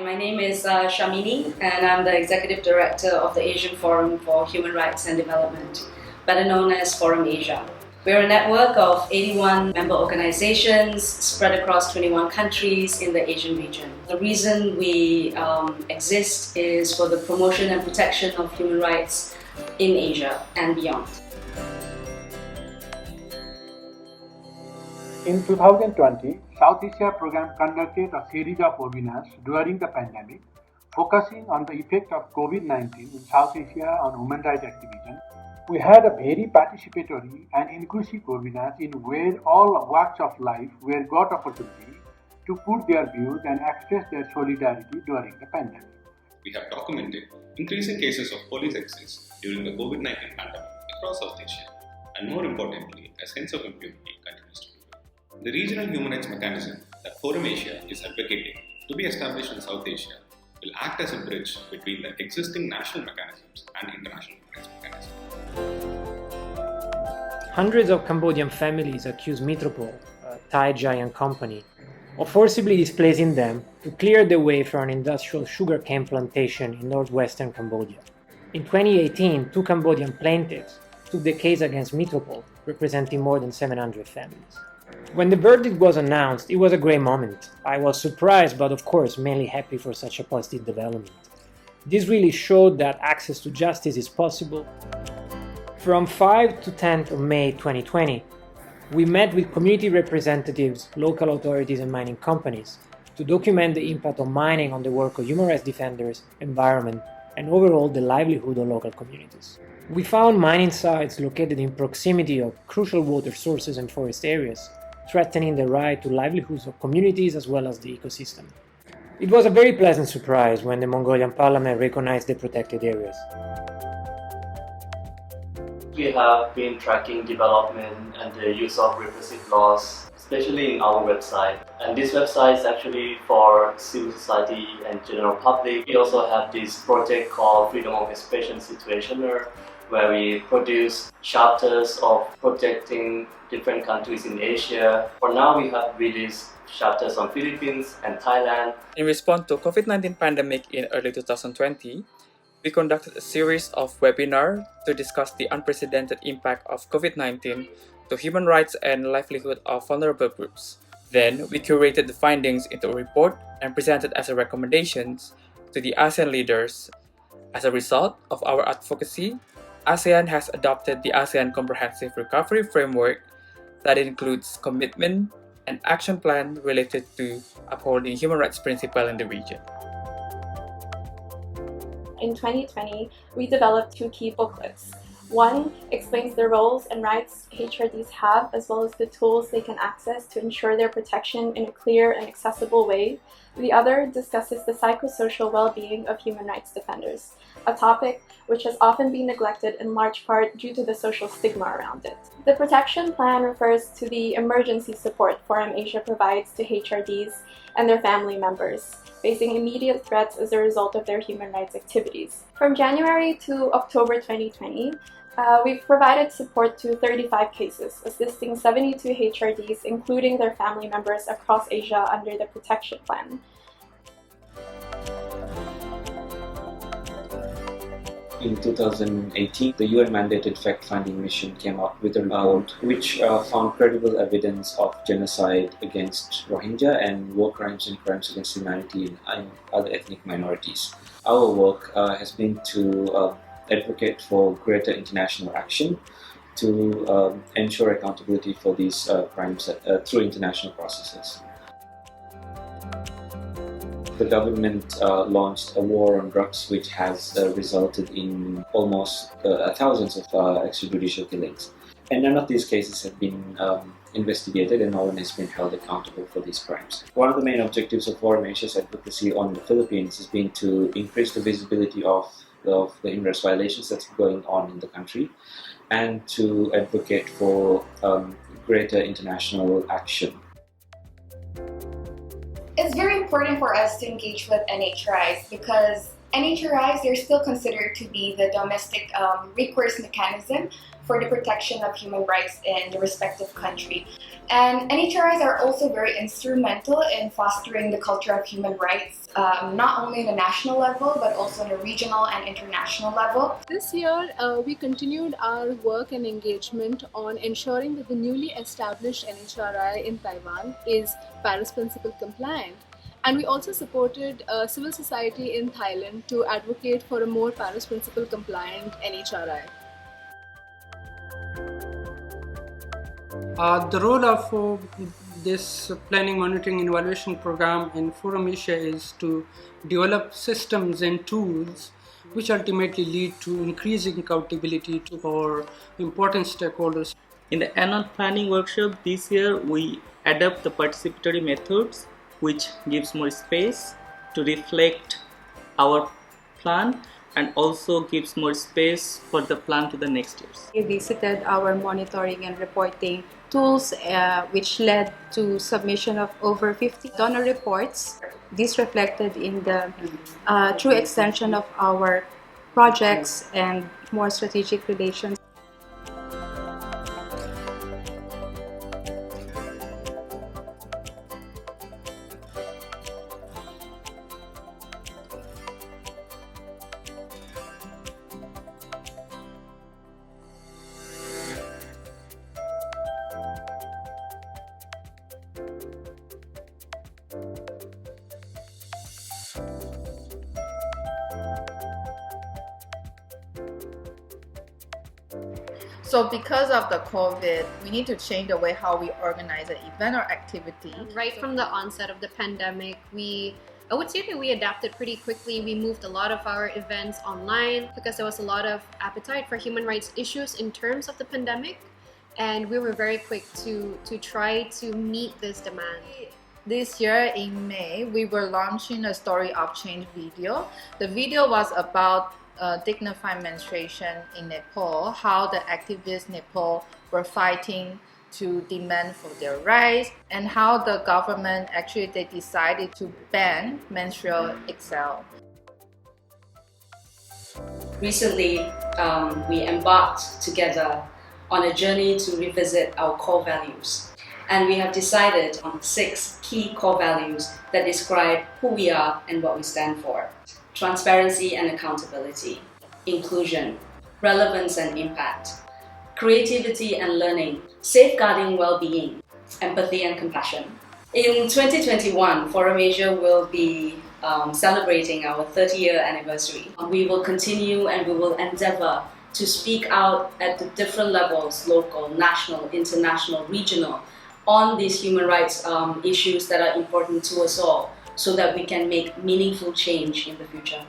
My name is Shamini, and I'm the Executive Director of the Asian Forum for Human Rights and Development, better known as Forum Asia. We're a network of 81 member organizations spread across 21 countries in the Asian region. The reason we exist is for the promotion and protection of human rights in Asia and beyond. In 2020, South Asia program conducted a series of webinars during the pandemic, focusing on the effect of COVID-19 in South Asia on human rights activism. We had a very participatory and inclusive webinars in where all walks of life were got opportunity to put their views and express their solidarity during the pandemic. We have documented increasing cases of police excess during the COVID-19 pandemic across South Asia, and more importantly, a sense of impunity continues to prevail. The regional human rights mechanism that Forum Asia is advocating to be established in South Asia will act as a bridge between the existing national mechanisms and international human rights mechanisms. Hundreds of Cambodian families accuse Metropole, a Thai giant company, of forcibly displacing them to clear the way for an industrial sugarcane plantation in northwestern Cambodia. In 2018, two Cambodian plaintiffs took the case against Metropole, representing more than 700 families. When the verdict was announced, it was a great moment. I was surprised, but of course mainly happy for such a positive development. This really showed that access to justice is possible. From 5 to 10th of May 2020, we met with community representatives, local authorities and mining companies to document the impact of mining on the work of human rights defenders, environment, and overall the livelihood of local communities. We found mining sites located in proximity of crucial water sources and forest areas, threatening the right to livelihoods of communities as well as the ecosystem. It was a very pleasant surprise when the Mongolian parliament recognized the protected areas. We have been tracking development and the use of repressive laws, especially in our website. And this website is actually for civil society and general public. We also have this project called Freedom of Expression Situationer, where we produce chapters of protecting different countries in Asia. For now, we have released chapters on Philippines and Thailand. In response to COVID-19 pandemic in early 2020, we conducted a series of webinars to discuss the unprecedented impact of COVID-19 to human rights and livelihood of vulnerable groups. Then, we curated the findings into a report and presented as a recommendations to the ASEAN leaders. As a result of our advocacy, ASEAN has adopted the ASEAN Comprehensive Recovery Framework that includes commitment and action plan related to upholding human rights principles in the region. In 2020, we developed two key booklets. One explains the roles and rights HRDs have, as well as the tools they can access to ensure their protection in a clear and accessible way. The other discusses the psychosocial well-being of human rights defenders, a topic which has often been neglected in large part due to the social stigma around it. The protection plan refers to the emergency support Forum Asia provides to HRDs and their family members, facing immediate threats as a result of their human rights activities. From January to October 2020, we've provided support to 35 cases, assisting 72 HRDs, including their family members across Asia under the protection plan. In 2018, the UN-mandated fact-finding mission came out with a report which found credible evidence of genocide against Rohingya and war crimes and crimes against humanity and other ethnic minorities. Our work has been to advocate for greater international action to ensure accountability for these crimes through international processes. The government launched a war on drugs which has resulted in almost thousands of extrajudicial killings. And none of these cases have been investigated and no one has been held accountable for these crimes. One of the main objectives of Forum Asia's advocacy on the Philippines has been to increase the visibility of the human rights violations that's going on in the country and to advocate for greater international action. It's very important for us to engage with NHRIs because NHRIs, they're still considered to be the domestic recourse mechanism for the protection of human rights in the respective country. And NHRIs are also very instrumental in fostering the culture of human rights, not only in a national level, but also on a regional and international level. This year, we continued our work and engagement on ensuring that the newly established NHRI in Taiwan is Paris Principle compliant. And we also supported civil society in Thailand to advocate for a more Paris Principle compliant NHRI. The role of this planning, monitoring, and evaluation program in Forum Asia is to develop systems and tools which ultimately lead to increasing accountability to our important stakeholders. In the annual planning workshop this year, we adopt the participatory methods, which gives more space to reflect our plan and also gives more space for the plan to the next years. We visited our monitoring and reporting tools, which led to submission of over 50 donor reports. This reflected in the true extension of our projects and more strategic relations. So because of the COVID, we need to change the way how we organize an event or activity. Right from the onset of the pandemic, I would say that we adapted pretty quickly. We moved a lot of our events online because there was a lot of appetite for human rights issues in terms of the pandemic, and we were very quick to try to meet this demand. This year in May, we were launching a Story of Change video. The video was about dignified menstruation in Nepal, how the activists in Nepal were fighting to demand for their rights, and how the government actually they decided to ban menstrual XL. Recently, we embarked together on a journey to revisit our core values. And we have decided on 6 key core values that describe who we are and what we stand for. Transparency and accountability, inclusion, relevance and impact, creativity and learning, safeguarding well-being, empathy and compassion. In 2021, Forum Asia will be celebrating our 30-year anniversary. We will continue and we will endeavor to speak out at the different levels, local, national, international, regional, on these human rights issues that are important to us all, so that we can make meaningful change in the future.